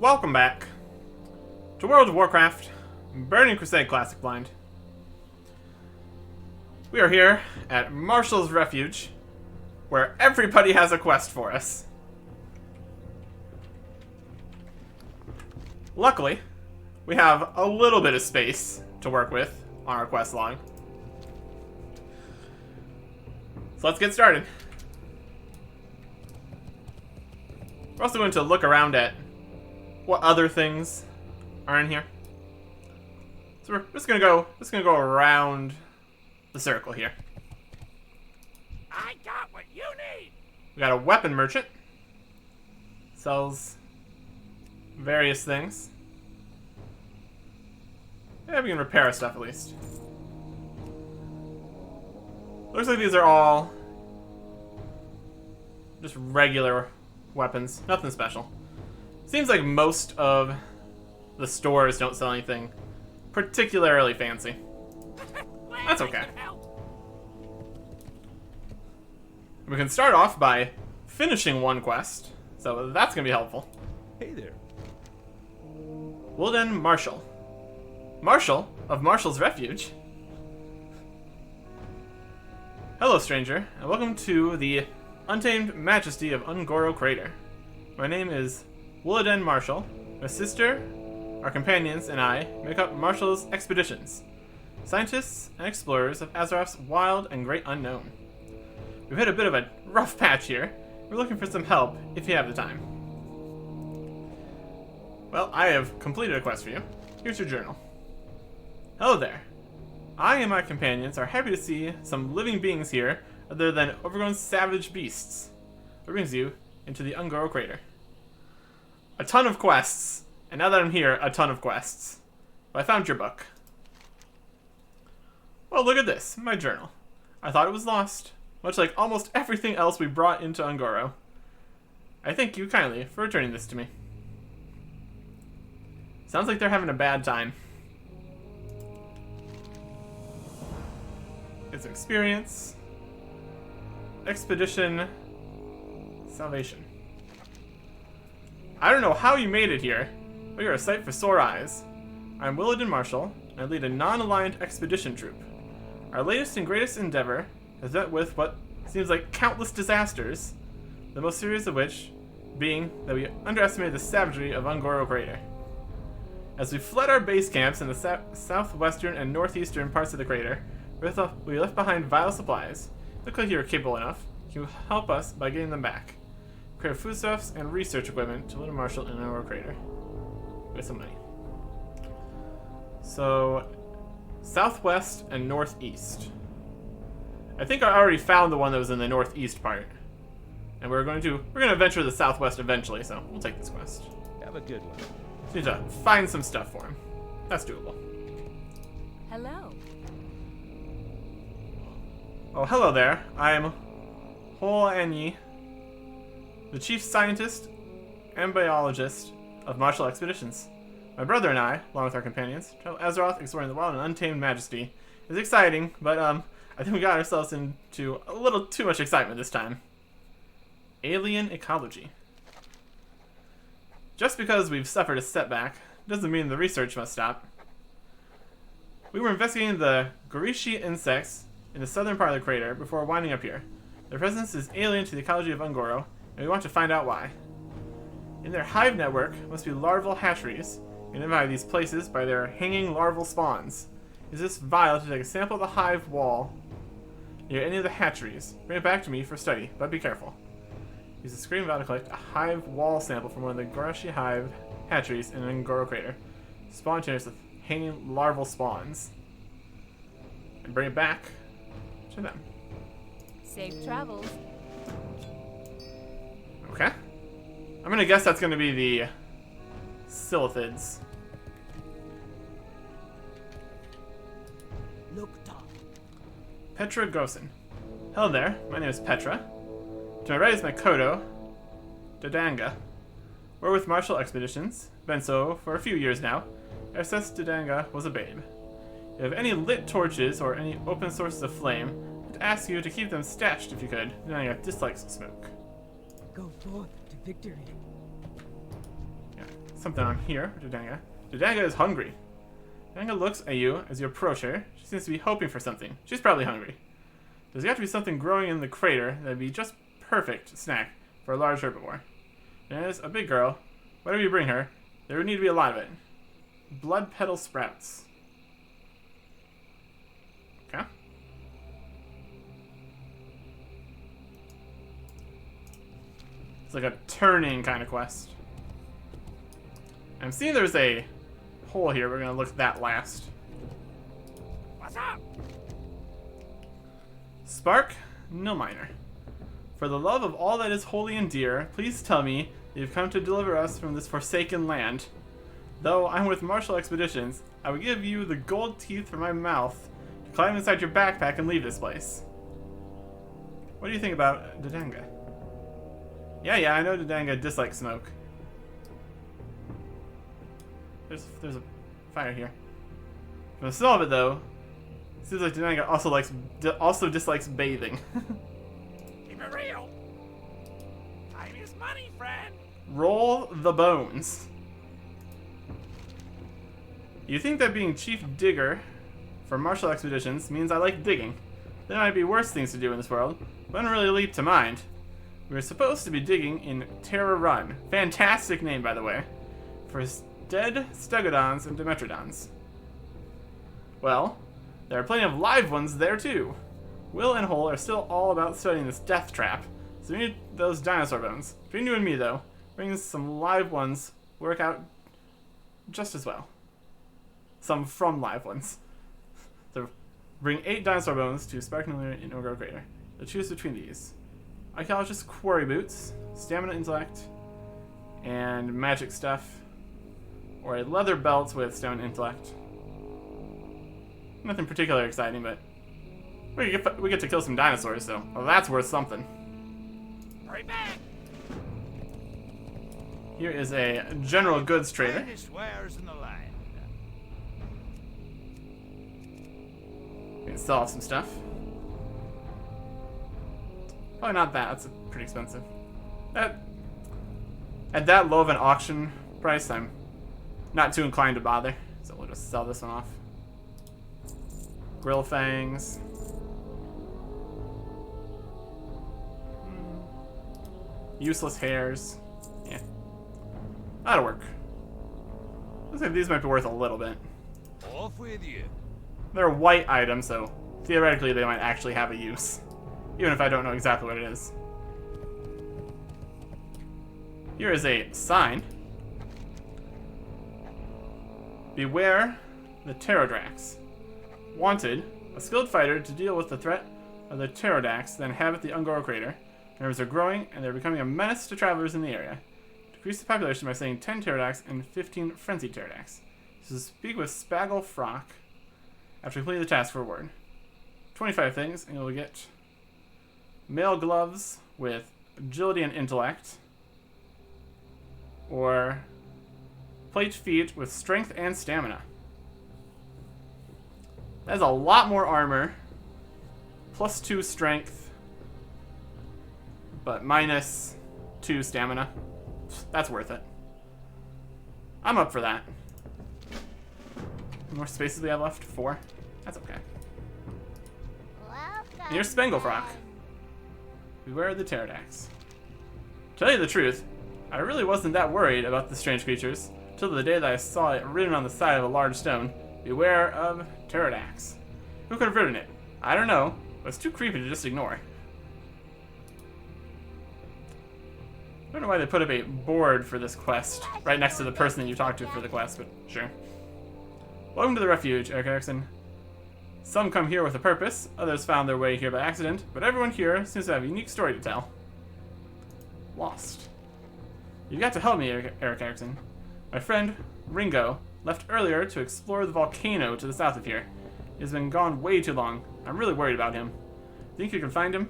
welcome back to World of Warcraft, Burning Crusade Classic Blind. We are here at Marshall's Refuge, where everybody has a quest for us. Luckily, we have a little bit of space to work with on our quest log. So let's get started. We're also going to look around at what other things are in here. So we're just gonna go around the circle here. I got what you need. We got a weapon merchant. Sells various things. Yeah, we can repair our stuff at least. Looks like these are all just regular weapons, nothing special. Seems like most of the stores don't sell anything particularly fancy. That's okay. We can start off by finishing one quest, so that's gonna be helpful. Hey there. Wilden Marshall. Marshall of Marshall's Refuge. Hello, stranger, and welcome to the Untamed Majesty of Ungoro Crater. My name is Wilden Marshall. My sister, our companions, and I make up Marshall's Expeditions, scientists and explorers of Azeroth's wild and great unknown. We've hit a bit of a rough patch here. We're looking for some help if you have the time. Well, I have completed a quest for you. Here's your journal. Hello there. I and my companions are happy to see some living beings here other than overgrown savage beasts. What brings you into the Ungoro Crater? A ton of quests, and now that I'm here, a ton of quests. But I found your book. Well, look at this, my journal. I thought it was lost, much like almost everything else we brought into Ungoro. I thank you kindly for returning this to me. Sounds like they're having a bad time. It's an experience. Expedition. Salvation. I don't know how you made it here, but you're a sight for sore eyes. I'm Wilden Marshall, and I lead a non-aligned expedition troop. Our latest and greatest endeavor has met with what seems like countless disasters, the most serious of which being that we underestimated the savagery of Ungoro Crater. As we fled our base camps in the southwestern and northeastern parts of the crater, we left behind vital supplies. Look like you are capable enough. Can you help us by getting them back? Create foodstuffs and research equipment to Wilden Marshall in our crater. With some money. So, southwest and northeast. I think I already found the one that was in the northeast part. And we're gonna venture to the southwest eventually, so we'll take this quest. Have a good one. Just need to find some stuff for him. That's doable. Hello. Oh, hello there. I'm Hol Anyi, the chief scientist and biologist of Marshall Expeditions. My brother and I, along with our companions, travel Azeroth exploring the wild and untamed majesty. It's exciting, but I think we got ourselves into a little too much excitement this time. Alien ecology. Just because we've suffered a setback doesn't mean the research must stop. We were investigating the Gorishi insects in the southern part of the crater before winding up here. Their presence is alien to the ecology of Ungoro, and we want to find out why. In their hive network must be larval hatcheries, identify these places by their hanging larval spawns. Is this vial to take a sample of the hive wall near any of the hatcheries? Bring it back to me for study, but be careful. Use the screen vial to collect a hive wall sample from one of the Gorishi hive hatcheries in Ungoro crater. Spawn containers with hanging larval spawns. And bring it back to them. Safe travels. Okay. I'm gonna guess that's gonna be the Silithids. Look, Tom. Petra Gosen. Hello there, my name is Petra. To my right is my Kodo, Dodanga. We're with Marshall Expeditions, been so for a few years now. SS Dodanga was a babe. If you have any lit torches or any open sources of flame, I'd ask you to keep them stashed if you could, knowing I dislikes smoke. Go forth to victory. Yeah. something on here for Dodanga. Dodanga is hungry. Dodanga looks at you as you approach her. She seems to be hoping for something. She's probably hungry. There's got to be something growing in the crater that'd be just perfect snack for a large herbivore. There's a big girl. Whatever you bring her, there would need to be a lot of it. Blood petal sprouts. Okay. It's like a turning kind of quest. I'm seeing there's a hole here. We're gonna look at that last. What's up? Spark, no miner. For the love of all that is holy and dear, please tell me that you've come to deliver us from this forsaken land. Though I'm with Martial Expeditions, I would give you the gold teeth from my mouth to climb inside your backpack and leave this place. What do you think about Dodanga? Yeah, I know Dodanga dislikes smoke. There's a fire here. From the smell of it, though, it seems like Dodanga also dislikes bathing. Keep it real. Time is money, friend. Roll the bones. You think that being chief digger for Martial Expeditions means I like digging. There might be worse things to do in this world, but I don't really leap to mind. We were supposed to be digging in Terra Run. Fantastic name, by the way. For dead Stegodons and Dimetrodons. Well, there are plenty of live ones there too. Will and Hole are still all about studying this death trap, so we need those dinosaur bones. Between you and me, though, bringing some live ones work out just as well. Some from live ones. So, bring 8 dinosaur bones to Sparknular in Orgo Crater. So choose between these. Archaeologist Quarry Boots, Stamina Intellect, and magic stuff, or a leather belt with stone intellect. Nothing particularly exciting, but we get to kill some dinosaurs, so well, that's worth something. Hurry back. Here is a general goods trader. Finest wares in the land. We can sell off some stuff. Probably not that. That's pretty expensive. At that low of an auction price, I'm not too inclined to bother. So we'll just sell this one off. Grill fangs. Useless hairs. Yeah. That'll work. Looks like these might be worth a little bit. Off with you. They're white items, so theoretically they might actually have a use. Even if I don't know exactly what it is. Here is a sign. Beware the Pterodax. Wanted, a skilled fighter to deal with the threat of the Pterodax that inhabit the Ungoro crater. Numbers are growing, and they're becoming a menace to travelers in the area. Decrease the population by slaying 10 Pterodax and 15 frenzied Pterodax. So speak with Spaggle Frock after completing the task for a word. 25 things, and you'll get mail gloves with agility and intellect, or plate feet with strength and stamina. That's a lot more armor, plus 2 strength, but minus 2 stamina. That's worth it. I'm up for that. How many more spaces we have left? 4? That's okay. And here's Spangle Frock. Beware of the Pterodax. To tell you the truth, I really wasn't that worried about the strange creatures till the day that I saw it written on the side of a large stone. Beware of Pterodax. Who could have written it? I don't know, but it's too creepy to just ignore. I don't know why they put up a board for this quest right next to the person that you talked to for the quest, but sure. Welcome to the refuge, Eric Erickson. Some come here with a purpose, others found their way here by accident, but everyone here seems to have a unique story to tell. Lost. You've got to help me, Eric Erickson. My friend, Ringo, left earlier to explore the volcano to the south of here. He's been gone way too long. I'm really worried about him. Think you can find him?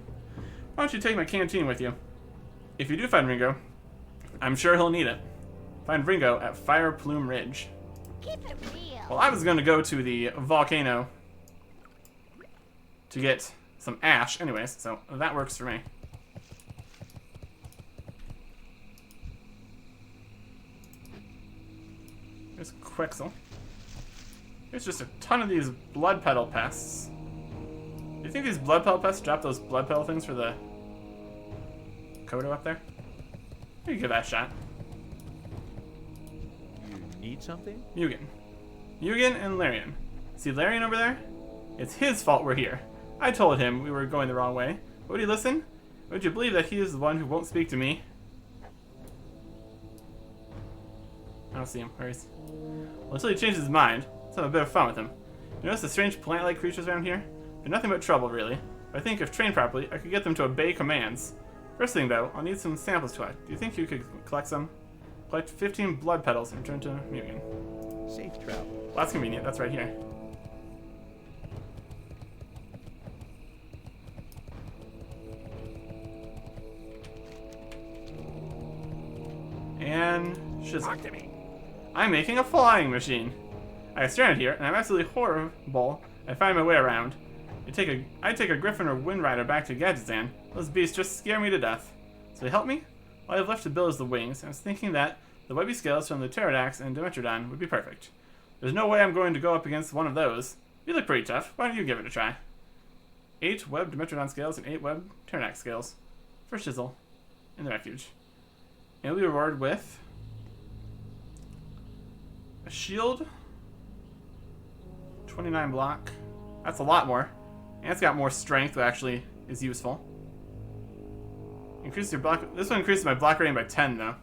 Why don't you take my canteen with you? If you do find Ringo, I'm sure he'll need it. Find Ringo at Fire Plume Ridge. Keep it real. Well, I was going to go to the volcano to get some ash anyways, so that works for me. There's Quexel. There's just a ton of these blood petal pests. Do you think these blood petal pests drop those blood petal things for the Kodo up there? Maybe give that a shot. You need something? Mugen. Mugen and Larian. See Larian over there? It's his fault we're here. I told him we were going the wrong way. Would he listen? Would you believe that he is the one who won't speak to me? I don't see him. Where is he? Well, until he changes his mind, let's have a bit of fun with him. You notice the strange plant-like creatures around here? They're nothing but trouble, really. But I think if trained properly, I could get them to obey commands. First thing, though, I'll need some samples to collect. Do you think you could collect some? Collect 15 blood petals and return to Mugen. Safe travel. Well, that's convenient. That's right here. And shizzle. Talk to me. I'm making a flying machine. I got stranded here, and I'm absolutely horrible at finding my way around. I'd take a griffin or wind rider back to Gadgetzan. Those beasts just scare me to death. So they help me? All I have left to build is the wings, and I was thinking that the webby scales from the pterodax and Dimetrodon would be perfect. There's no way I'm going to go up against one of those. You look pretty tough. Why don't you give it a try? 8 web Dimetrodon scales and 8 web pterodax scales. For shizzle. In the refuge. And we'll be rewarded with a shield, 29 block. That's a lot more. And it's got more strength, which actually is useful. Increase your block. This one increases my block rating by 10, though.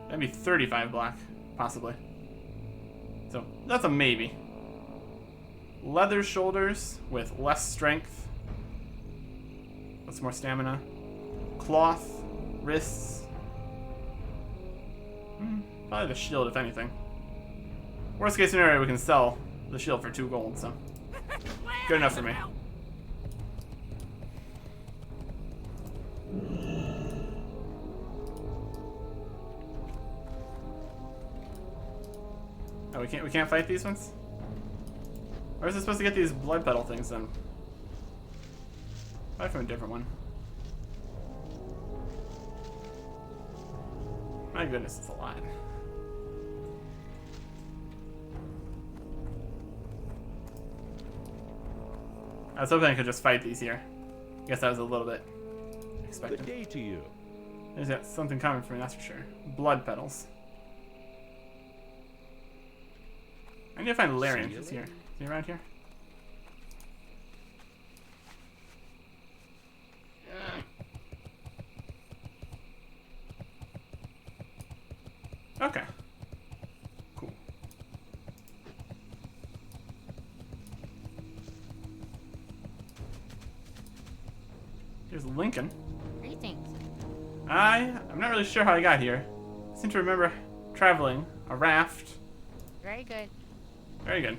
That'd be 35 block, possibly. So that's a maybe. Leather shoulders with less strength. What's more stamina? Cloth, wrists. Probably the shield, if anything. Worst case scenario, we can sell the shield for 2 gold, so good enough for me. Oh, we can't fight these ones? Or is it supposed to get these blood petal things then? Probably from a different one. My goodness, it's a lot. I was hoping I could just fight these here. I guess that was a little bit expected. Good day to you. There's got something coming for me, that's for sure. Blood petals. I need to find Larian. He's here. Is he around here? Okay. Cool. Here's Lincoln. Greetings. I'm not really sure how I got here. I seem to remember traveling a raft. Very good. Very good.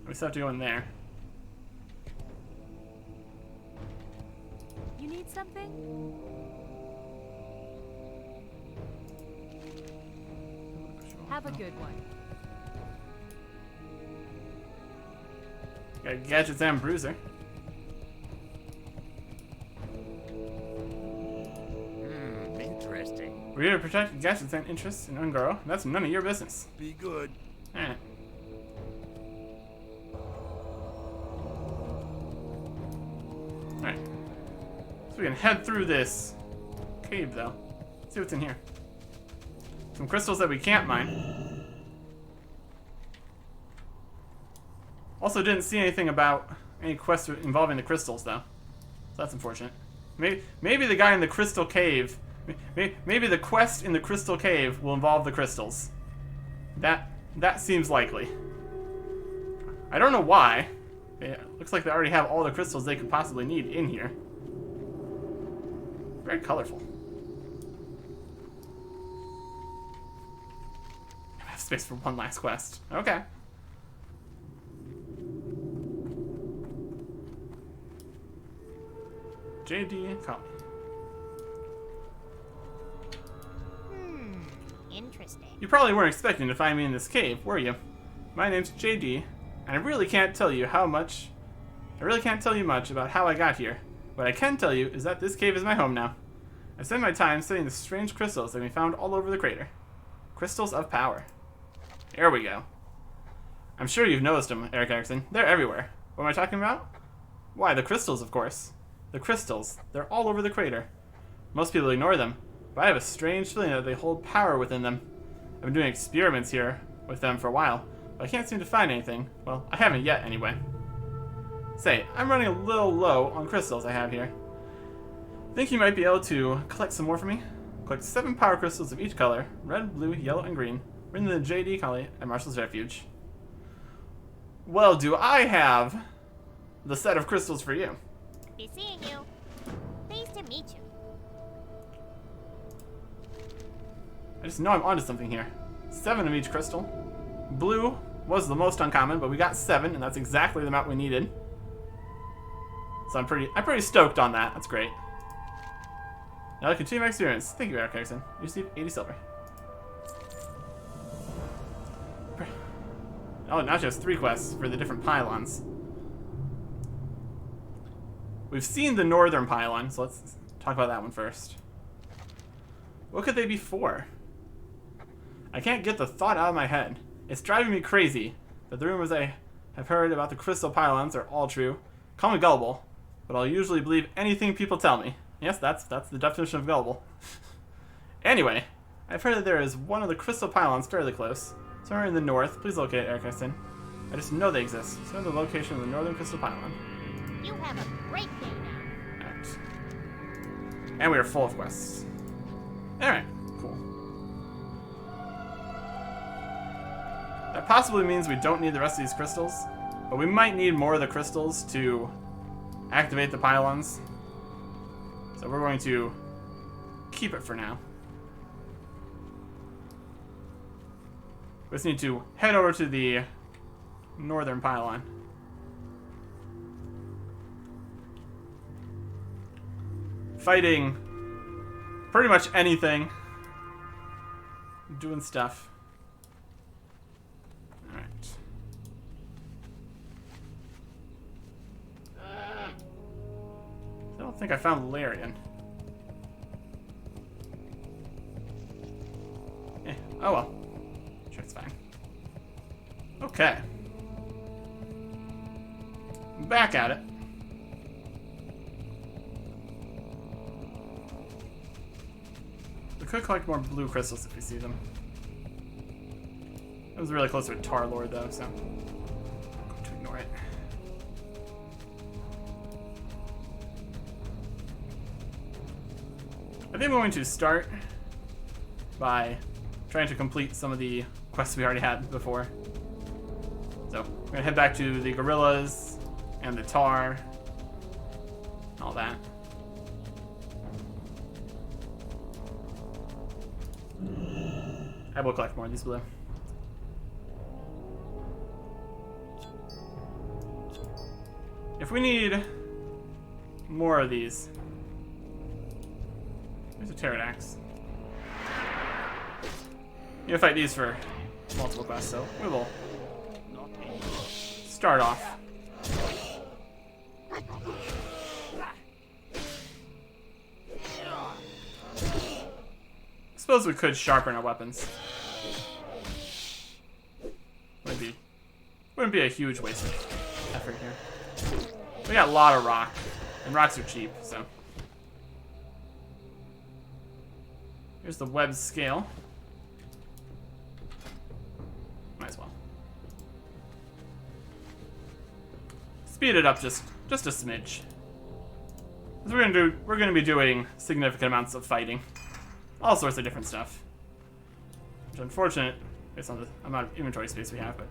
We still have to go in there. You need something? Have a good one. Got Gadgets and Bruiser. Interesting. We're here to protect Gadgets and interests in Ungaro. That's none of your business. Be good. Eh. Alright. So we can head through this cave, though. See what's in here. Some crystals that we can't mine. Also didn't see anything about any quests involving the crystals, though. So that's unfortunate. Maybe the guy in the crystal cave... Maybe the quest in the crystal cave will involve the crystals. That seems likely. I don't know why. It looks like they already have all the crystals they could possibly need in here. Very colorful. I have space for one last quest. Okay. JD Colony. Interesting. stay. You probably weren't expecting to find me in this cave, were you? My name's JD, and I really can't tell you much about how I got here. What I can tell you is that this cave is my home now. I spend my time studying the strange crystals that can be found all over the crater. Crystals of power. There we go. I'm sure you've noticed them, Eric Erickson. They're everywhere. What am I talking about? Why, the crystals, of course. The crystals. They're all over the crater. Most people ignore them, but I have a strange feeling that they hold power within them. I've been doing experiments here with them for a while, but I can't seem to find anything. Well, I haven't yet, anyway. Say, I'm running a little low on crystals I have here. Think you might be able to collect some more for me? Collect 7 power crystals of each color, red, blue, yellow, and green. Bring them to JD Collie at Marshall's Refuge. Well, do I have the set of crystals for you? Be seeing you. Pleased to meet you. I just know I'm onto something here. 7 of each crystal. Blue was the most uncommon, but we got 7, and that's exactly the amount we needed. So I'm pretty stoked on that. That's great. Now I continue my experience. Thank you, Eric Erickson. You received 80 silver. Oh, now she has 3 quests for the different pylons. We've seen the northern pylon, so let's talk about that one first. What could they be for? I can't get the thought out of my head. It's driving me crazy that the rumors I have heard about the crystal pylons are all true. Call me gullible, but I'll usually believe anything people tell me. Yes, that's the definition of gullible. Anyway, I've heard that there is one of the crystal pylons fairly close. Somewhere in the north. Please locate it, Eric Erickson. I just know they exist. So know the location of the northern crystal pylon. You have a great day now. Alright. And we are full of quests. Alright, cool. That possibly means we don't need the rest of these crystals, but we might need more of the crystals to activate the pylons. So we're going to keep it for now. We just need to head over to the northern pylon. Fighting pretty much anything. Doing stuff. Alright. I don't think I found Larian. Oh well. Sure, it's fine. Okay. Back at it. We could collect more blue crystals if we see them. It was really close to a Tar Lord though, so I'm going to ignore it. I think I'm going to start by trying to complete some of the quests we already had before. So we're gonna head back to the gorillas and the tar and all that. I will collect more of these blue. If we need more of these, there's a pterodax. You fight these for multiple quests, so we will start off. Suppose we could sharpen our weapons. Wouldn't be a huge waste of effort here. We got a lot of rock, and rocks are cheap, so. Here's the web scale. Might as well. Speed it up just a smidge. 'Cause we're gonna be doing significant amounts of fighting. All sorts of different stuff. Which is unfortunate based on the amount of inventory space we have, but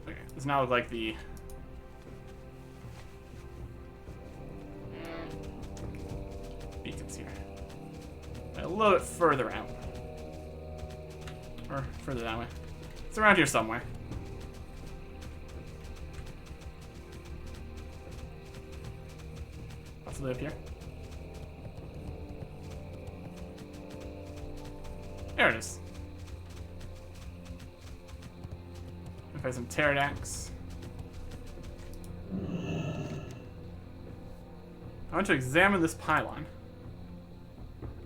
okay, does now look like the beacons here. A little bit further out. Or further that way. It's around here somewhere. Possibly up here. There it is. Find some pterodactyls. I want to examine this pylon.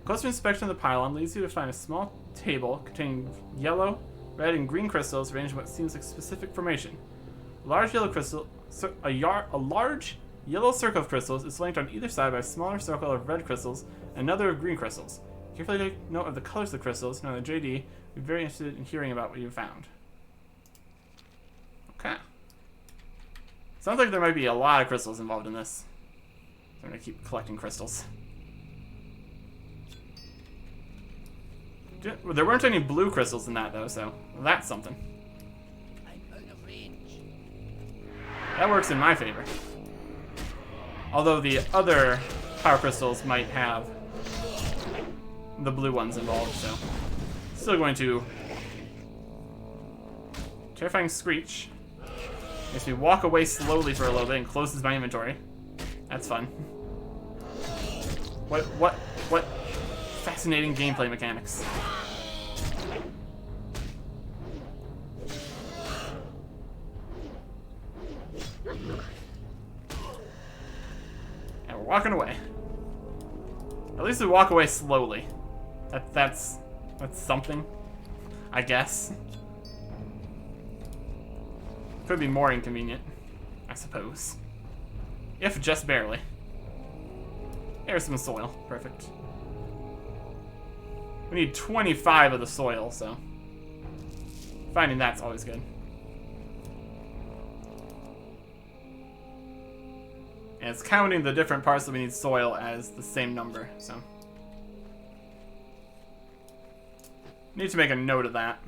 Closer inspection of the pylon leads you to find a small table containing yellow, red, and green crystals arranged in what seems like specific formation. A large yellow crystal, a large yellow circle of crystals is flanked on either side by a smaller circle of red crystals and another of green crystals. Carefully take note of the colors of the crystals. Now the JD, we're very interested in hearing about what you found. Okay. Sounds like there might be a lot of crystals involved in this. I'm gonna keep collecting crystals. There weren't any blue crystals in that though, so that's something. I'm out of range. That works in my favor. Although the other power crystals might have the blue ones involved, so still going to terrifying screech. Makes me walk away slowly for a little bit and closes my inventory. That's fun. What fascinating gameplay mechanics. And we're walking away. At least we walk away slowly. That's something, I guess. Could be more inconvenient, I suppose. If just barely. There's some soil. Perfect. We need 25 of the soil, so finding that's always good. And it's counting the different parts that we need soil as the same number, so need to make a note of that.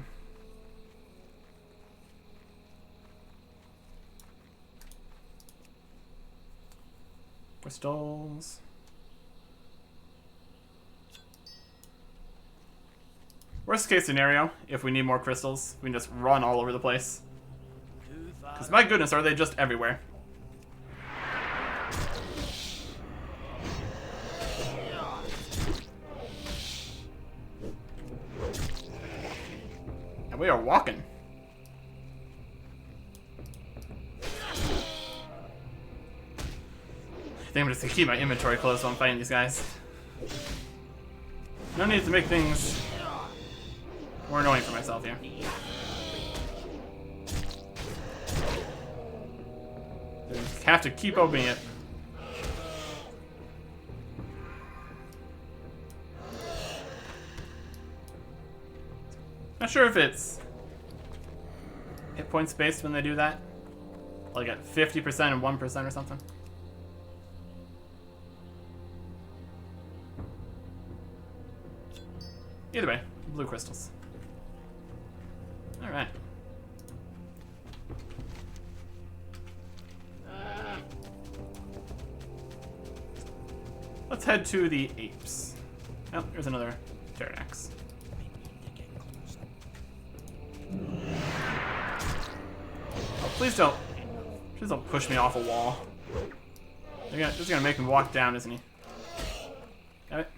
Crystals. Worst case scenario, if we need more crystals, we can just run all over the place. Because my goodness, are they just everywhere. And we are walking. I think I'm just gonna keep my inventory closed while I'm fighting these guys. No need to make things more annoying for myself here. Just have to keep opening it. Not sure if it's hit points based when they do that. Like at 50% and 1% or something. Either way, blue crystals. Alright. Let's head to the apes. Oh, here's another pterodactyl. Oh, please don't push me off a wall. This is gonna make him walk down, isn't he? Got it?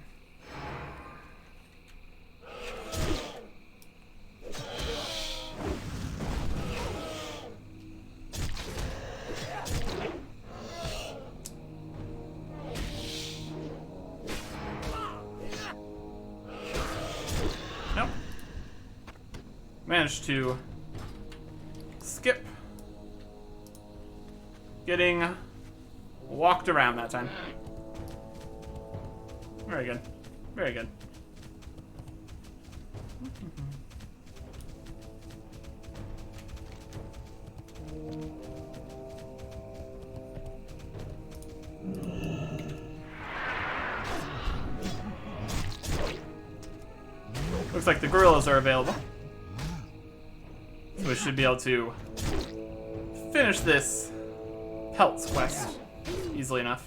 Nope. Managed to skip getting walked around that time. Very good. Very good. Looks like the gorillas are available. So we should be able to finish this pelts quest easily enough.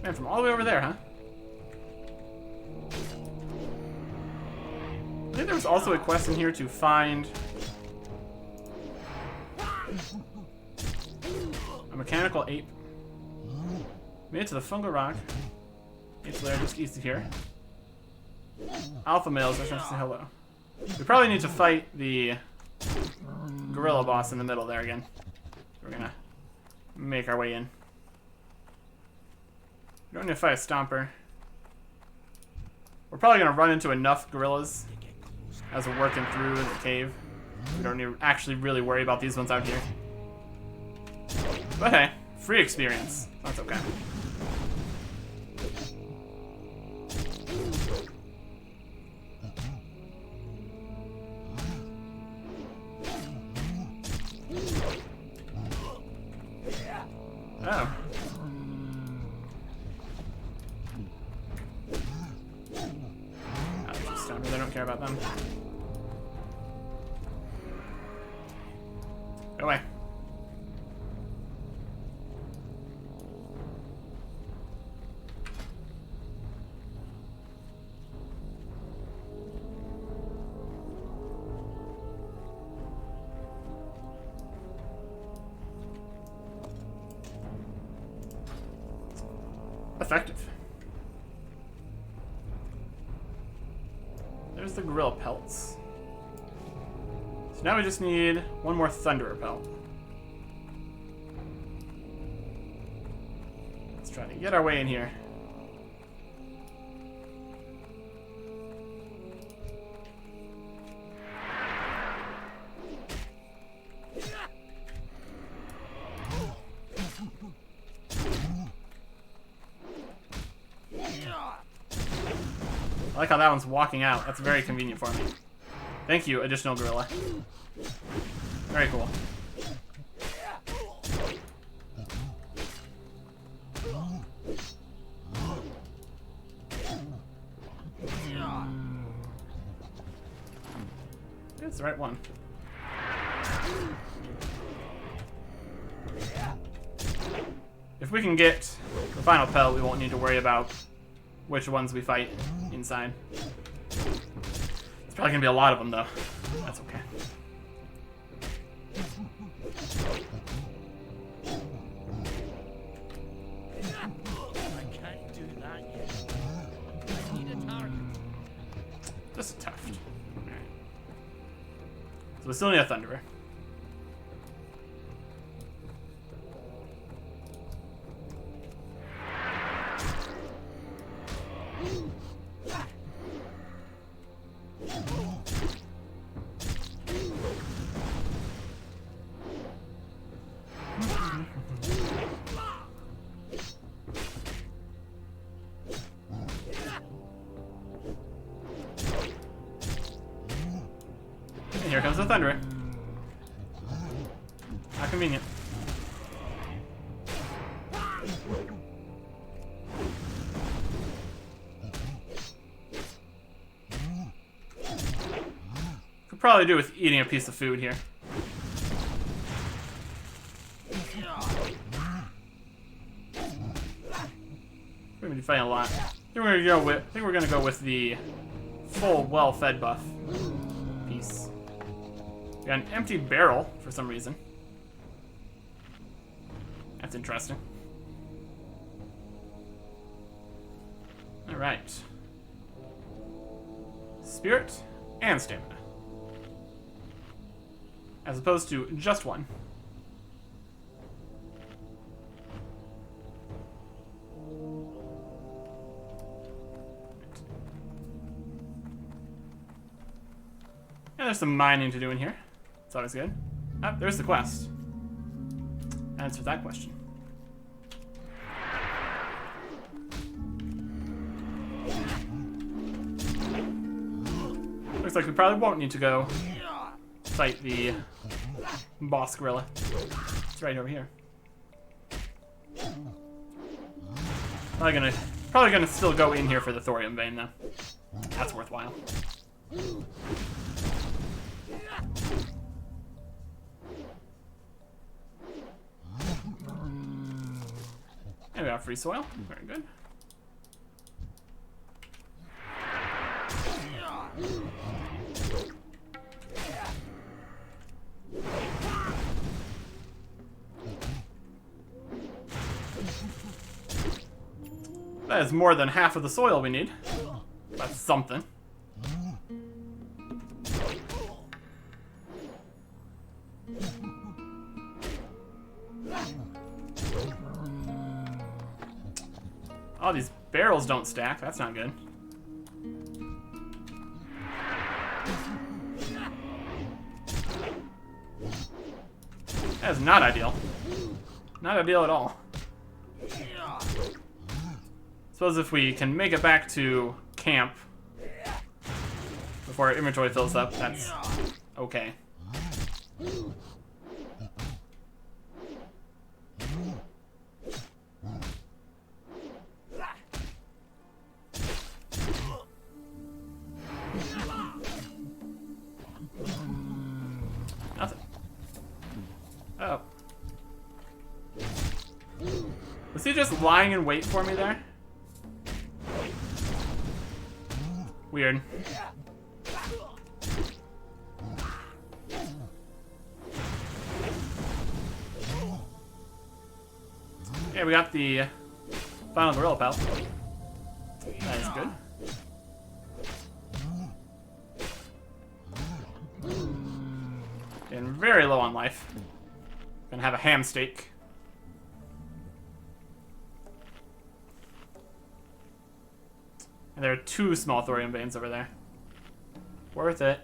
Man, from all the way over there, huh? I think there was also a quest in here to find a mechanical ape. Made it to the fungal rock. It's there just east of here. Alpha males are trying to say hello. We probably need to fight the gorilla boss in the middle there again. We're gonna make our way in. We don't need to fight a stomper. We're probably gonna run into enough gorillas as we're working through the cave. We don't need to actually really worry about these ones out here. But hey, free experience. That's okay. Oh. They don't care about them. Go away. Effective. There's the gorilla pelts. So now we just need one more thunderer pelt. Let's try to get our way in here. I like how that one's walking out. That's very convenient for me. Thank you, additional gorilla. Very cool. It's the right one. If we can get the final pelt, we won't need to worry about which ones we fight inside. It's probably gonna be a lot of them, though. That's okay. I can't do that yet. I need a target. Just a tuft. Alright. So we still need a thunderer. And here comes the thunderer. How convenient. Could probably do with eating a piece of food here. We're gonna be fighting a lot. I think we're gonna go with the full, well-fed buff piece. We got an empty barrel for some reason. That's interesting. All right. Spirit and stamina, as opposed to just one. Yeah, there's some mining to do in here. It's always good. Ah, there's the quest. Answer that question. Looks like we probably won't need to go fight the boss gorilla. It's right over here. Probably gonna still go in here for the thorium vein though. That's worthwhile. And we got free soil. Very good. That is more than half of the soil we need. That's something. Oh, these barrels don't stack. That's not good. That is not ideal. Not ideal at all. Suppose if we can make it back to camp before our inventory fills up, that's okay. Nothing. Oh. Was he just lying in wait for me there? Weird. Okay, we got the final gorilla pelt. That is good. Getting very low on life. Gonna have a ham steak. And there are 2 small thorium veins over there. Worth it.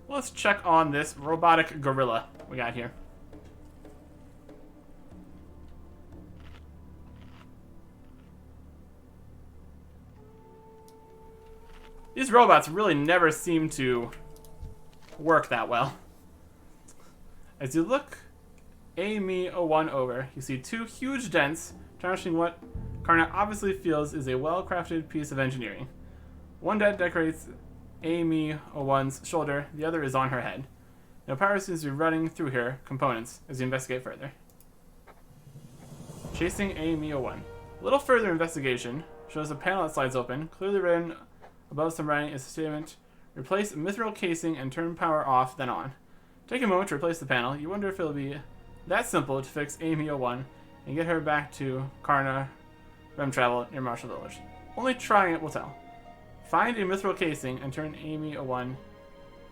Let's check on this robotic gorilla we got here. These robots really never seem to work that well. As you look AME-01 over, you see 2 huge dents tarnishing what Karna obviously feels is a well-crafted piece of engineering. One dent decorates AME-01's shoulder, the other is on her head. No power seems to be running through her components as you investigate further. Chasing AME-01. A little further investigation shows a panel that slides open, clearly written above some writing is a statement: replace mithril casing and turn power off, then on. Take a moment to replace the panel. You wonder if it'll be that simple to fix AME-01 and get her back to Karna Rem Travel near Marshall Village. Only trying it will tell. Find a mithril casing and turn AME-01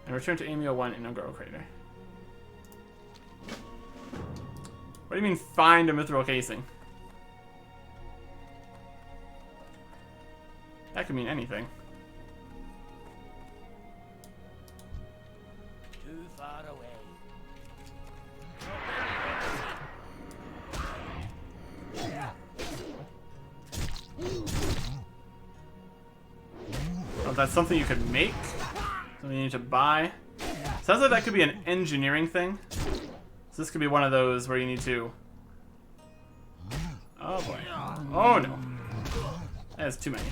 and return to AME-01 in Ungoro Crater. What do you mean find a mithril casing? That could mean anything. Too far away. Oh, that's something you could make? Something you need to buy? Sounds like that could be an engineering thing. So this could be one of those where you need to... Oh boy. Oh no. That is too many.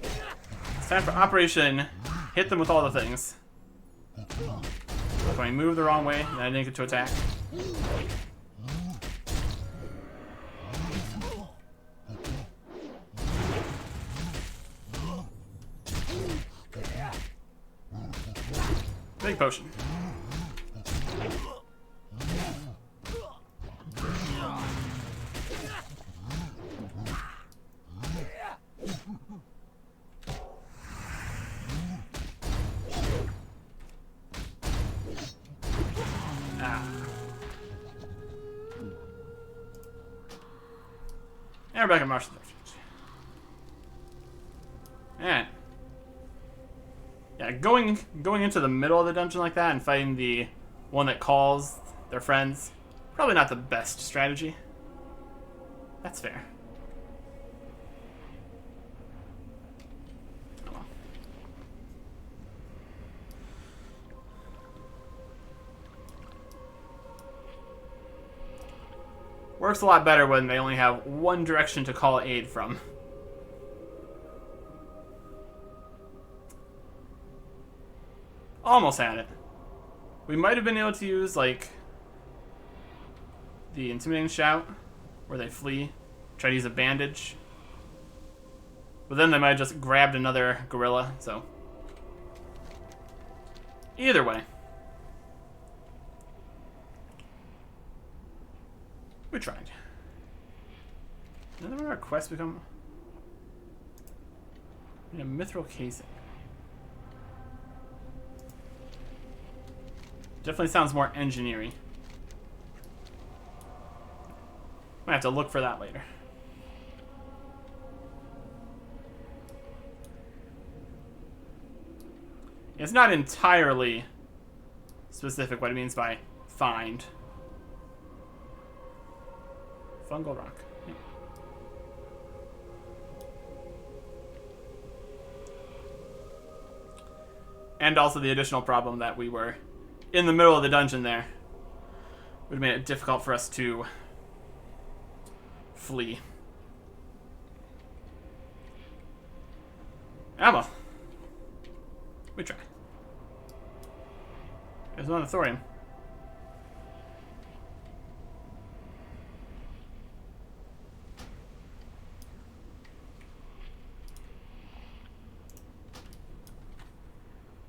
It's time for Operation Hit Them With All the Things. When I move the wrong way, then I didn't get to attack. Big potion. And we're back at Marshall Refuge. Man. Yeah, going into the middle of the dungeon like that and fighting the one that calls their friends, probably not the best strategy. That's fair. Oh well. Works a lot better when they only have one direction to call aid from. Almost had it. We might have been able to use, like, the intimidating shout, where they flee, try to use a bandage. But then they might have just grabbed another gorilla, so. Either way. We tried. None of our quests become... a mithril casing. Definitely sounds more engineering. Might have to look for that later. It's not entirely specific what it means by find. Fungal rock. Yeah. And also the additional problem that we were in the middle of the dungeon there. Would have made it difficult for us to flee. Ah, well. We try. There's another thorium.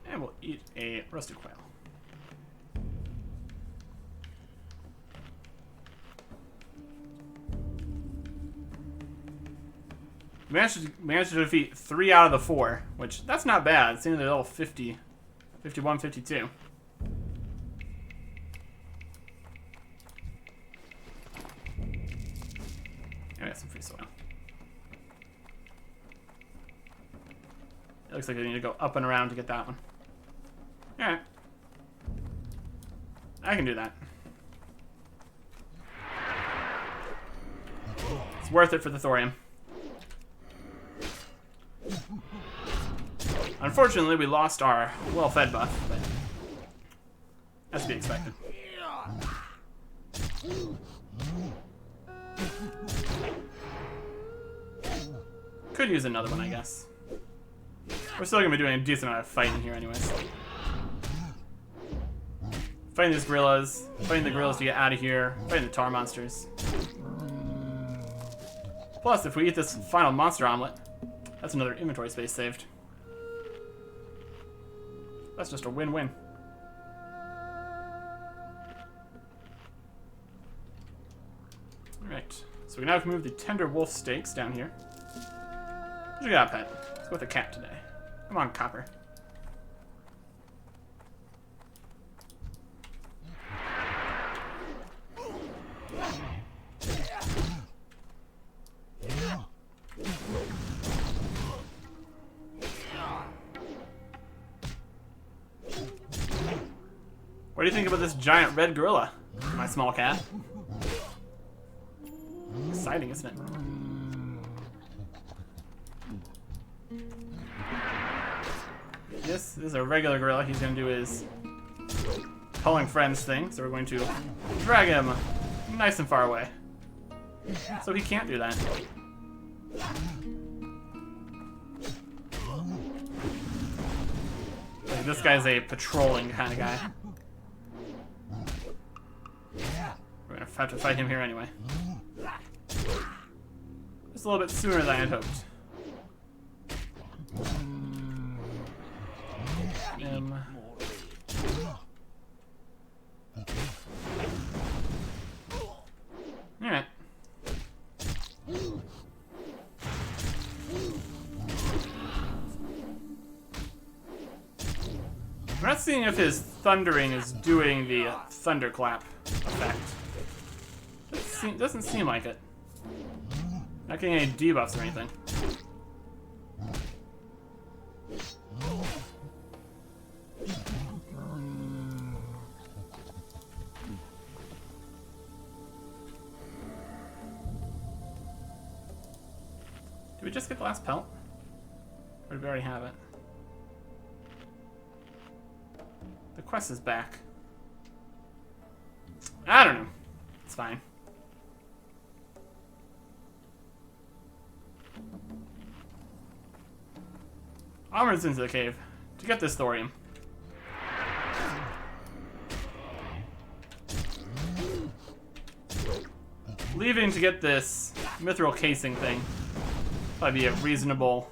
And we'll eat a roasted quail. Managed to defeat 3 out of the 4, which that's not bad. Seeing they're level 50, 51, 52. I got some free soil. It looks like I need to go up and around to get that one. Alright. I can do that. It's worth it for the thorium. Unfortunately, we lost our well-fed buff, but that's to be expected. Could use another one, I guess. We're still gonna be doing a decent amount of fighting here anyways. Fighting these gorillas, fighting the gorillas to get out of here, fighting the tar monsters. Plus, if we eat this final monster omelet, that's another inventory space saved. That's just a win-win. Alright, so we now can move the tender wolf steaks down here. What you got, pet? Let's go with a cat today. Come on, Copper. What do you think about this giant red gorilla, my small cat? Exciting, isn't it? This is a regular gorilla. He's going to do his calling friends thing, so we're going to drag him nice and far away. So he can't do that. Like, this guy's a patrolling kind of guy. We're gonna have to fight him here anyway. Just a little bit sooner than I had hoped. Alright. We're not seeing if his thundering is doing the thunderclap effect. Doesn't seem like it. Not getting any debuffs or anything. Did we just get the last pelt? Or did we already have it? The quest is back. I don't know. It's fine. Onwards into the cave to get this thorium. Leaving to get this mithril casing thing probably be a reasonable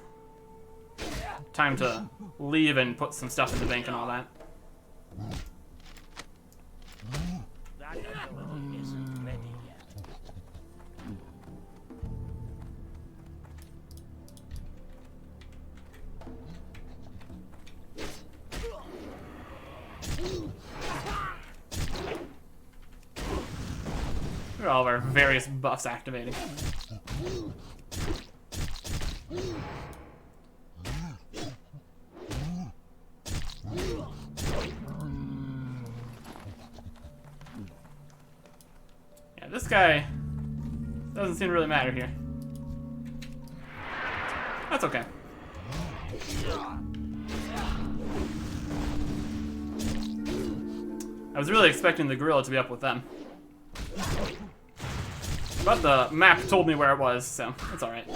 time to leave and put some stuff in the bank and all that. That ability isn't ready yet. at all of our various buffs activating. Yeah, this guy doesn't seem to really matter here. That's okay. I was really expecting the gorilla to be up with them. But the map told me where it was, so it's alright.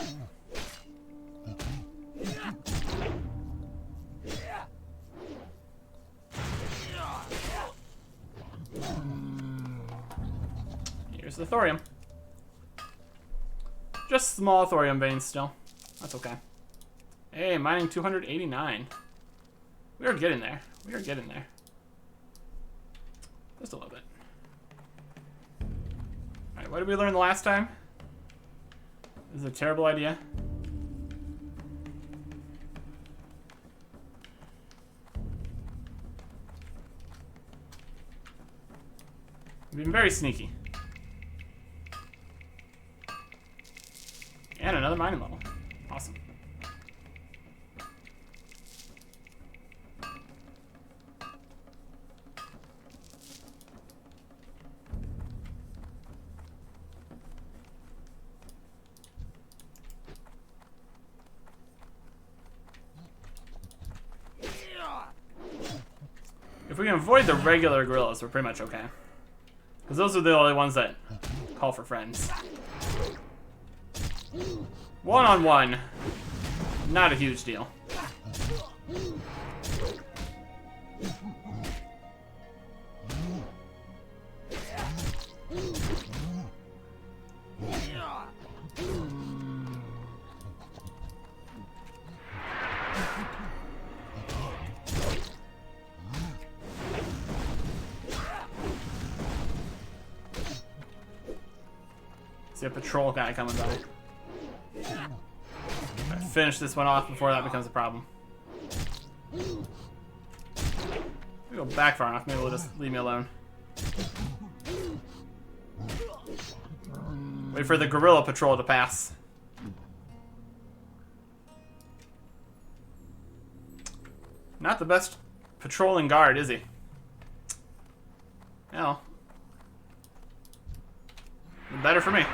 Here's the thorium. Just small thorium veins still. That's okay. Hey, mining 289. We are getting there. We are getting there. Just a little bit. Alright, what did we learn the last time? This is a terrible idea. We've been very sneaky. And another mining level. Awesome. If we can avoid the regular gorillas, we're pretty much okay. Because those are the only ones that call for friends. One-on-one, not a huge deal. See a patrol guy coming by. Finish this one off before that becomes a problem. We go back far enough, maybe we'll just leave me alone. Wait for the gorilla patrol to pass. Not the best patrolling guard, is he? No. Better for me.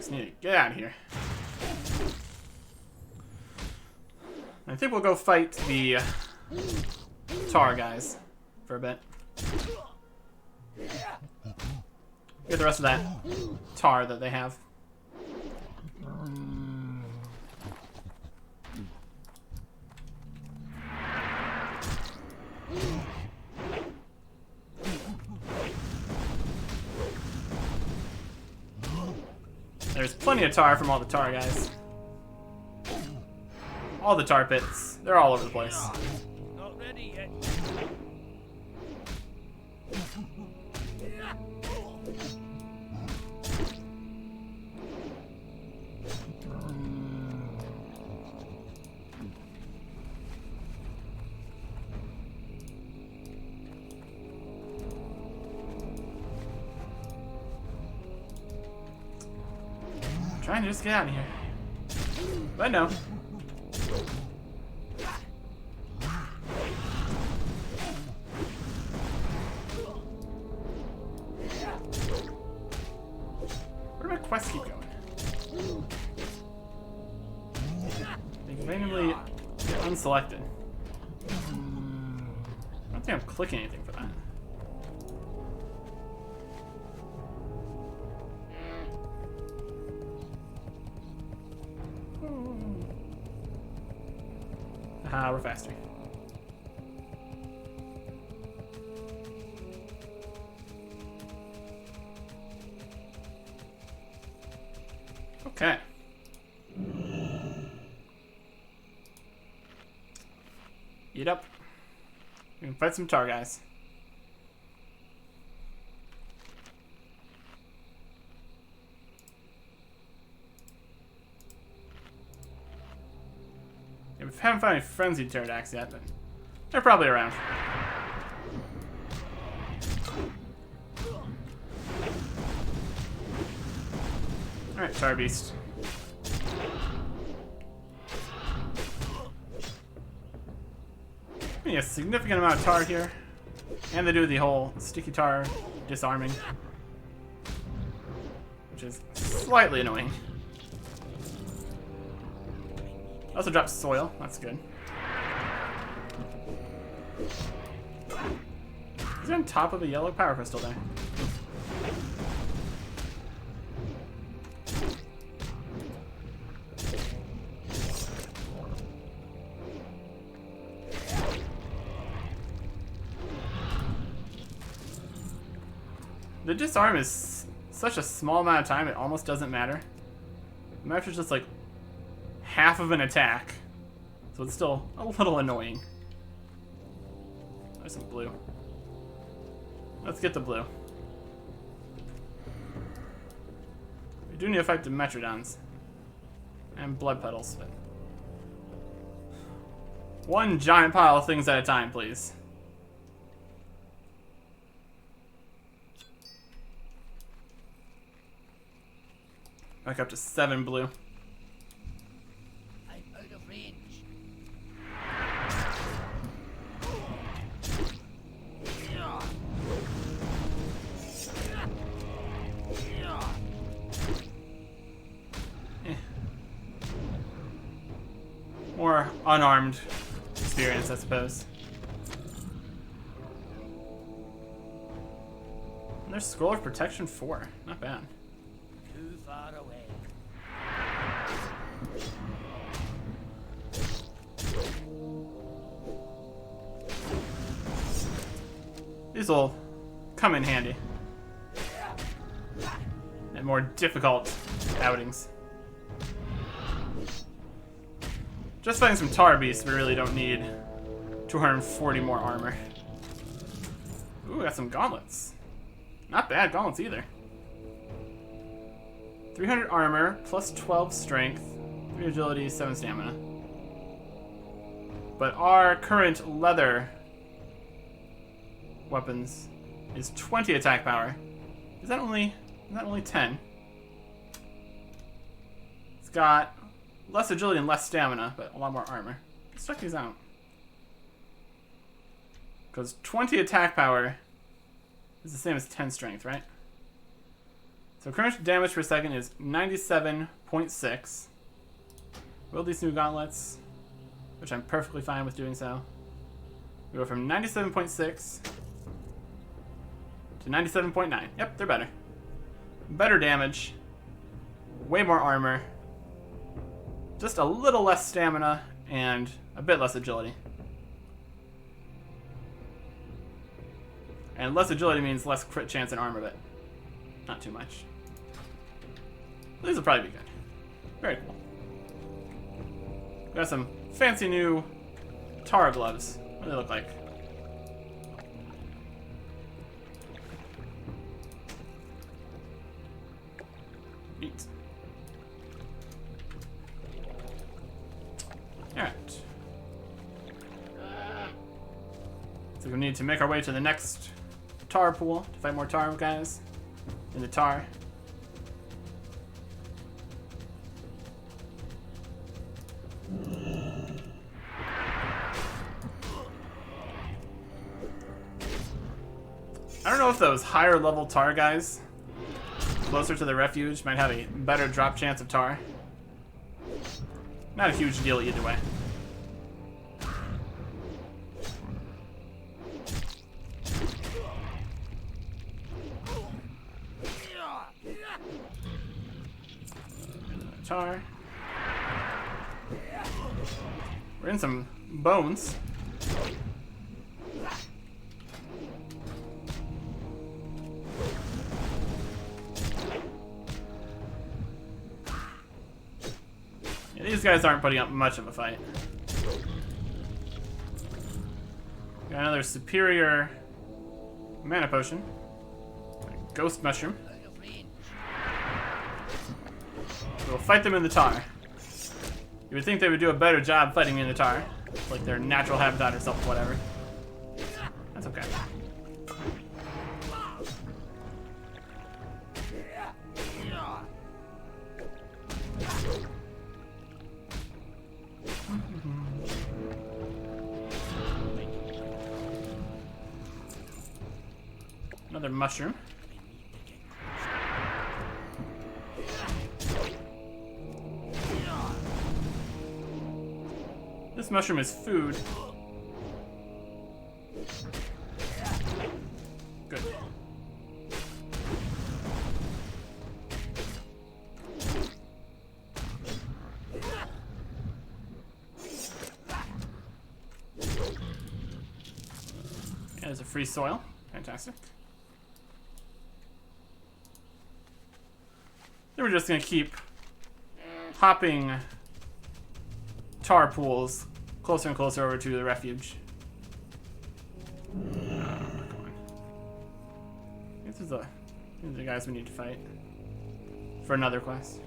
Need to get out of here. I think we'll go fight the tar guys for a bit. Get the rest of that tar that they have. There's plenty of tar from all the tar guys. All the tar pits. They're all over the place. Not ready yet. Trying to just get out of here. But no. Where do my quests keep going? They randomly get unselected. I don't think I'm clicking anything for that. Aha, we're faster. Okay. Eat up. We can fight some tar guys. Yeah, we haven't found any frenzied pterodactyls yet, but They're probably around. Alright, Tar Beast. A significant amount of tar here. And they do the whole sticky tar disarming, which is slightly annoying. Also drops soil, that's good. He's on top of a yellow power crystal there. The disarm is such a small amount of time, it almost doesn't matter. The match is just like half of an attack, so it's still a little annoying. There's some blue. Let's get the blue. We do need to fight the Metrodons and blood petals, but one giant pile of things at a time, please. Back up to 7 blue. I'm out of range. More unarmed experience, I suppose. And there's Scroll of Protection 4. Not bad. Too far away. These will come in handy. And more difficult outings. Just fighting some tar beasts, we really don't need 240 more armor. Ooh, got some gauntlets. Not bad gauntlets either. 300 armor, plus 12 strength, 3 agility, 7 stamina. But our current leather weapons is 20 attack power. Is that only 10? It's got less agility and less stamina, but a lot more armor. Let's check these out. Because 20 attack power is the same as 10 strength, right? So current damage per second is 97.6. Build these new gauntlets, which I'm perfectly fine with doing so. We go from 97.6 to 97.9. Yep, they're better. Better damage, way more armor, just a little less stamina, and a bit less agility. And less agility means less crit chance and armor, but not too much. These will probably be good. Very cool. Got some fancy new tar gloves. What do they look like? Neat. Alright. So we need to make our way to the next tar pool to fight more tar guys in the tar. I don't know if those higher level tar guys closer to the refuge might have a better drop chance of tar. Not a huge deal either way. Tar. We're in some bones. Yeah, these guys aren't putting up much of a fight. Got another superior mana potion. Ghost mushroom. We'll fight them in the tar. You would think they would do a better job fighting me in the tar. like their natural habitat or something, whatever. That's okay. Another mushroom. This mushroom is food. Good. There's a free soil. Fantastic. Then we're just gonna keep hopping tar pools closer and closer over to the refuge. Come on. These are the guys we need to fight for another quest.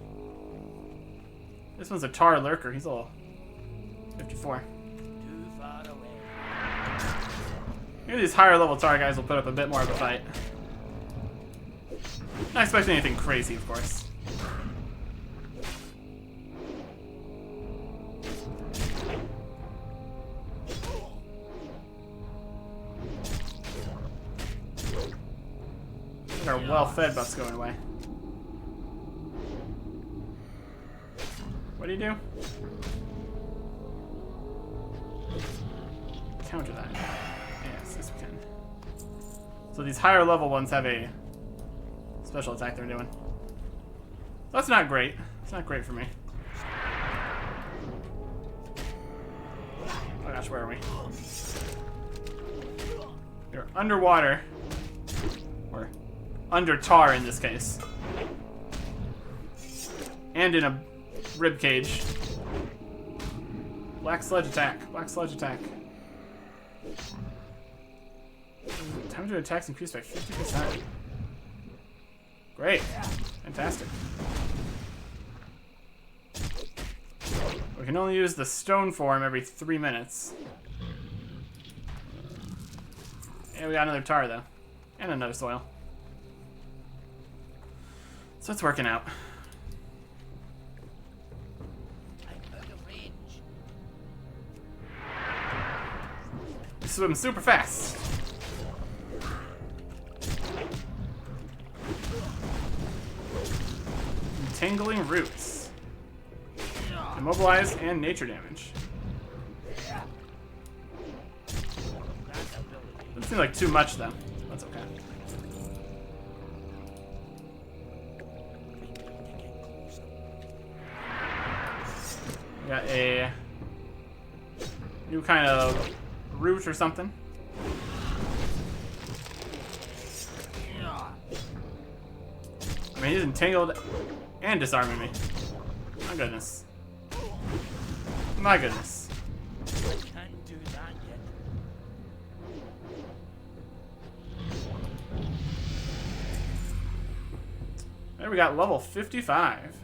This one's a tar lurker. He's all 54. Too far away. Maybe these higher level tar guys will put up a bit more of a fight. Not expecting anything crazy, of course. Our well-fed buff's going away. What do you do? Counter that. Yes, yes we can. So these higher level ones have a special attack they're doing. That's not great. It's not great for me. Oh gosh, where are we? We're underwater. Or under tar in this case. And in a rib cage. Black sludge attack. Black sludge attack. Time to attacks increased by 50%. Great. Fantastic. We can only use the stone form every 3 minutes. And we got another tar though. And another soil. So it's working out. I'm out of range. We swim super fast. Entangling roots. Immobilize and nature damage. Doesn't seem like too much though. That's okay. We got a new kind of root or something. I mean, he's entangled and disarming me. My goodness. My goodness. Can't do that yet. There we got level 55.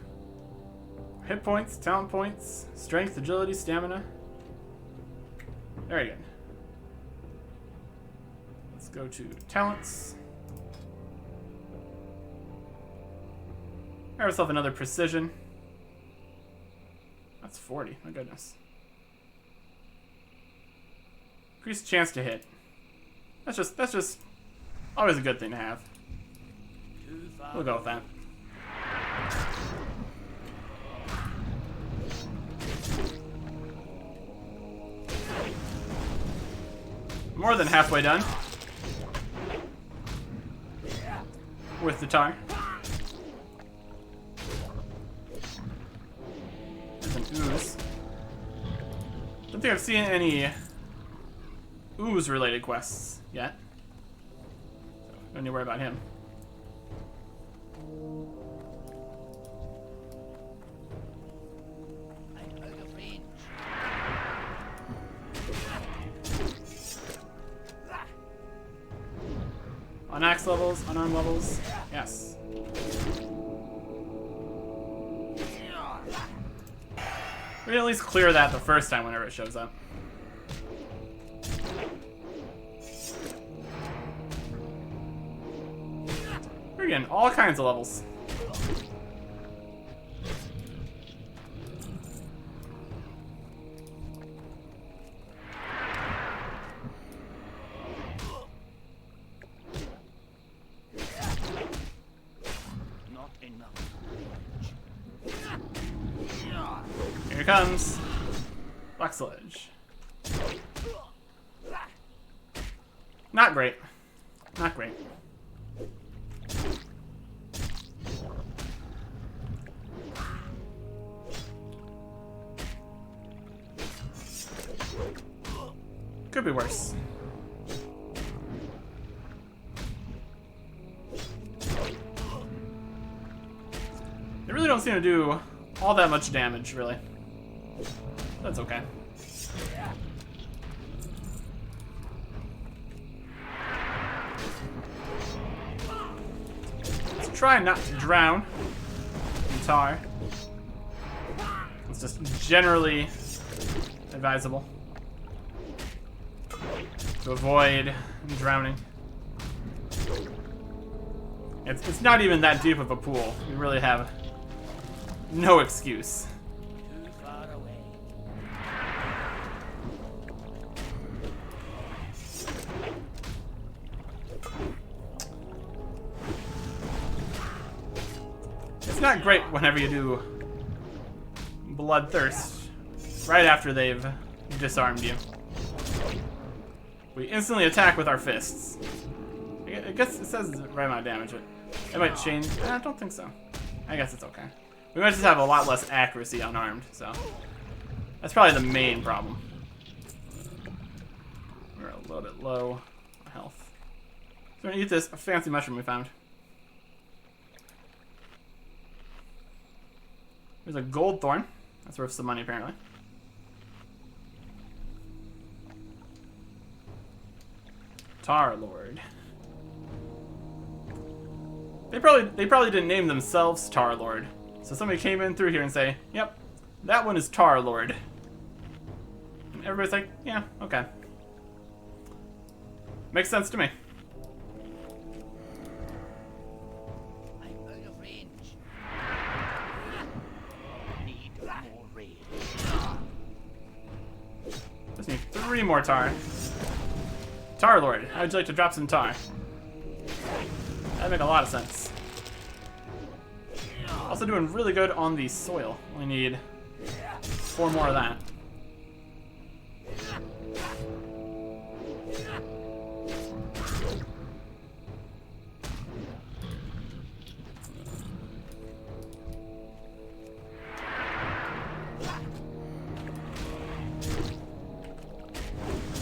Hit points, talent points, strength, agility, stamina. Very good. Let's go to talents. Grab ourselves another precision. That's 40. My goodness. Increased chance to hit. That's just always a good thing to have. Too far. We'll go with that. More than halfway done with the tar. There's an ooze. Don't think I've seen any ooze related quests yet. So don't need to worry about him. I'm out of range. On axe levels, unarmed levels, yes. We can at least clear that the first time whenever it shows up. We're getting all kinds of levels. Not enough. Here it comes. Black Sledge. Not great. Not great. Could be worse. They really don't seem to do all that much damage, really. That's okay. Let's try not to drown in tar. It's just generally advisable to avoid drowning. It's not even that deep of a pool. We really have no excuse. Too far away. It's not great whenever you do Bloodthirst right after they've disarmed you. We instantly attack with our fists. I guess it says the right amount of damage, but it might change. I don't think so. I guess it's okay. We might just have a lot less accuracy unarmed, so that's probably the main problem. We're a little bit low on health. So we're gonna eat this fancy mushroom we found. There's a gold thorn. That's worth some money, apparently. Tar Lord. They probably didn't name themselves Tar Lord. So somebody came in through here and say, "Yep, that one is Tar Lord." And everybody's like, "Yeah, okay. Makes sense to me." I'm out of range. Need more range. Just need 3 more tar. Tar Lord, how would you like to drop some tar? That'd make a lot of sense. Also doing really good on the soil. We need 4 more of that.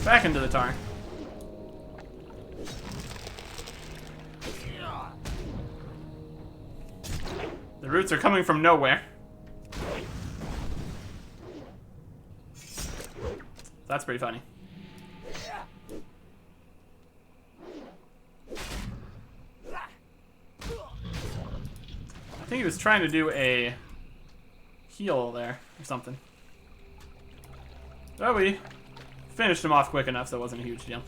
Back into the tar. The roots are coming from nowhere. That's pretty funny. I think he was trying to do a heal there or something. But we finished him off quick enough, so it wasn't a huge deal.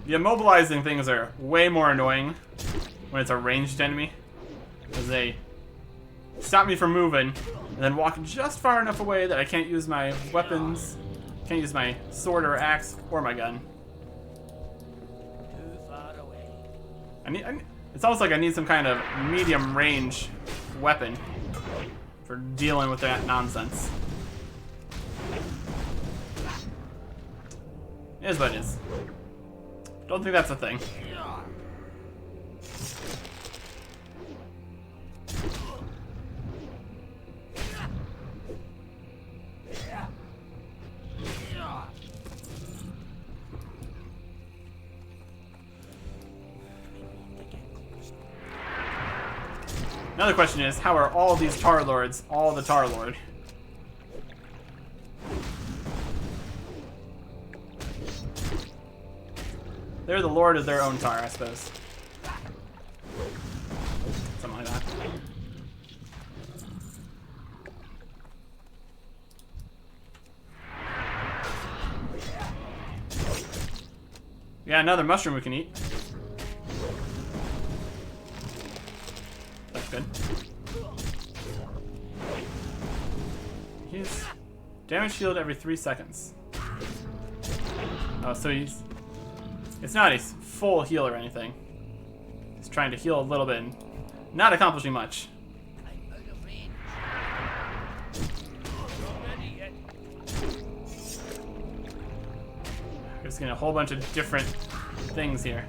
The immobilizing things are way more annoying when it's a ranged enemy, because they stop me from moving and then walk just far enough away that I can't use my weapons, can't use my sword or axe or my gun. Too far away. It's almost like I need some kind of medium range weapon for dealing with that nonsense. It is what it is. Don't think that's a thing. Another question is, how are all these Tar Lords all the Tar Lord? They're the lord of their own tar, I suppose. Something like that. We got another mushroom we can eat. That's good. He's damage shield every 3 seconds. Oh, so he's... It's not a full heal or anything. He's trying to heal a little bit and not accomplishing much. We're just getting a whole bunch of different things here.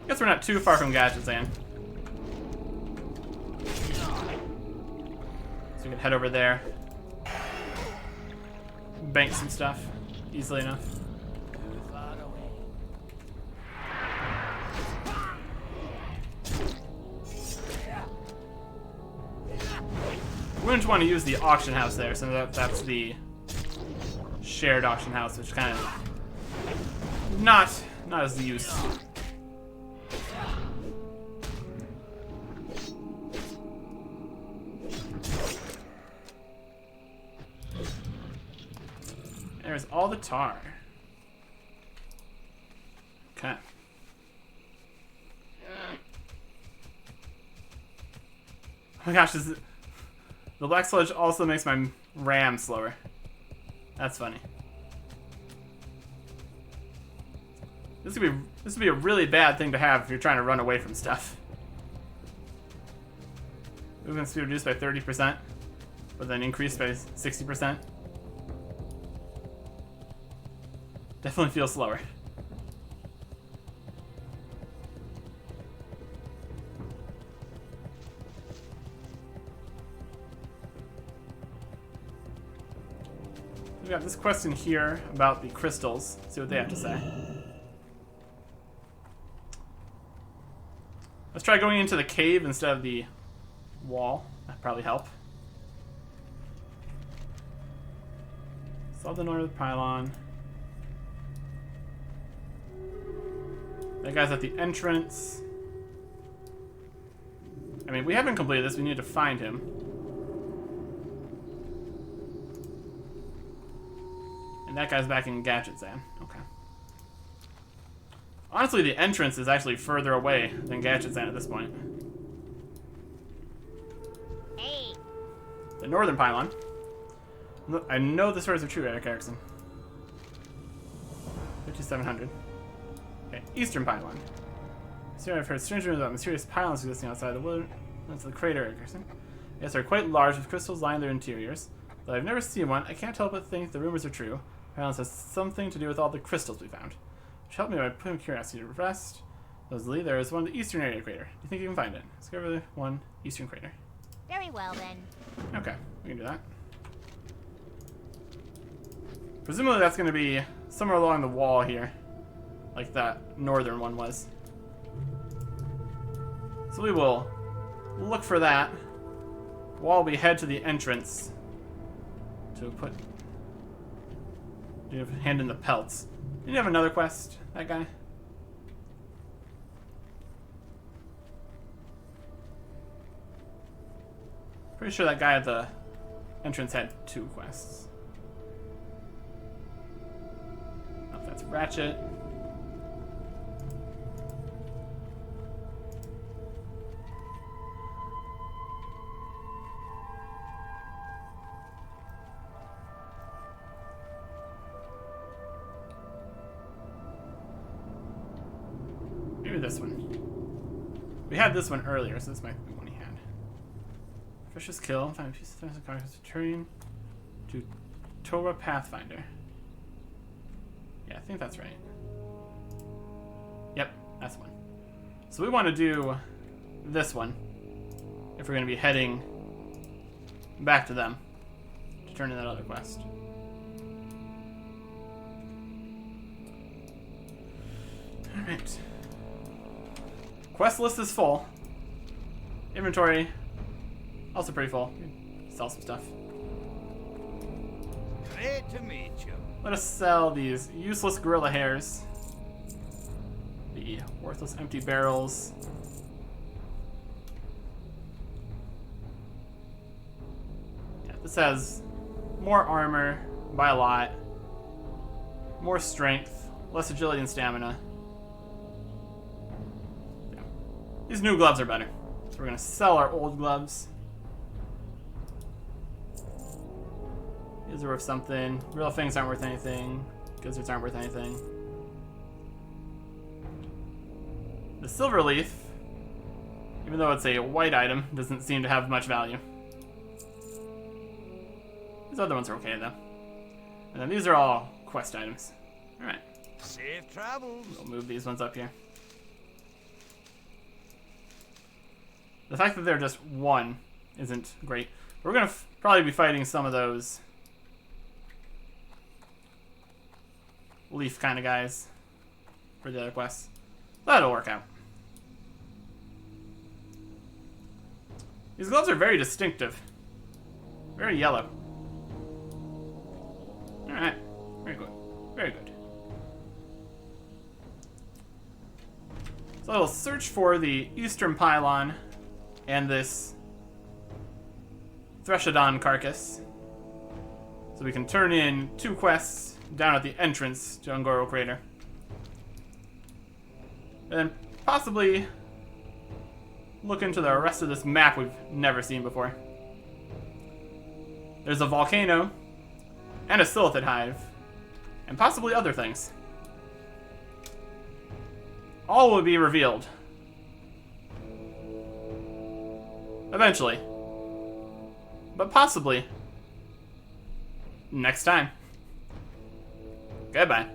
Guess we're not too far from Gadgetzan. So we can head over there. Bank some stuff easily enough. We wouldn't want to use the auction house there, so that's the shared auction house, which kind of not as the use. There's all the tar. Okay. Oh my gosh, the black sludge also makes my RAM slower. That's funny. This would be a really bad thing to have if you're trying to run away from stuff. Movement speed reduced by 30%, but then increased by 60%. Definitely feels slower. We got this question here about the crystals. See what they have to say. Let's try going into the cave instead of the wall. That'd probably help. Solve the northern pylon. That guy's at the entrance. I mean, we haven't completed this. We need to find him. And that guy's back in Gadgetzan. Okay. Honestly, the entrance is actually further away than Gadgetzan at this point. Hey. The northern pylon. Look, I know the stories are true, Eric Erickson. 5700. Okay, eastern pylon. So I've heard strange rumors about mysterious pylons existing outside the wilderness of the crater, Eric Erickson. Yes, they're quite large with crystals lining their interiors. Though I've never seen one, I can't help but think the rumors are true. Pylons has something to do with all the crystals we found. Which helped me by putting curiosity to rest. Leslie, there is one in the eastern area crater. Do you think you can find it? Discover the one eastern crater. Very well then. Okay, we can do that. Presumably that's going to be somewhere along the wall here. Like that northern one was. So we will look for that while we head to the entrance to hand in the pelts. Didn't you have another quest, that guy? Pretty sure that guy at the entrance had 2 quests. I don't know if that's Ratchet. Maybe this one. We had this one earlier, so this might be one he had. Precious kill. Find a piece of thousand cards. Return to Torah Pathfinder. Yeah, I think that's right. Yep, that's one. So we want to do this one if we're going to be heading back to them to turn in that other quest. Alright. Quest list is full. Inventory also pretty full. Sell some stuff. Great to meet you. Let us sell these useless gorilla hairs. The worthless empty barrels. This has more armor by a lot, more strength, less agility and stamina. Yeah. These new gloves are better. So we're going to sell our old gloves. These are worth something. Real things aren't worth anything. Gizzards aren't worth anything. The silver leaf, even though it's a white item, doesn't seem to have much value. These other ones are okay, though. And then these are all quest items. Alright. Safe travels. We'll move these ones up here. The fact that they're just one isn't great. We're going to probably be fighting some of those leaf kind of guys for the other quests. That'll work out. These gloves are very distinctive. Very yellow. Alright. Very good. Very good. So I will search for the eastern pylon and this Threshodon carcass. So we can turn in 2 quests down at the entrance to Ungoro Crater. And then possibly look into the rest of this map we've never seen before. There's a volcano, and a Silithid hive, and possibly other things. All will be revealed. Eventually. But possibly next time. Goodbye.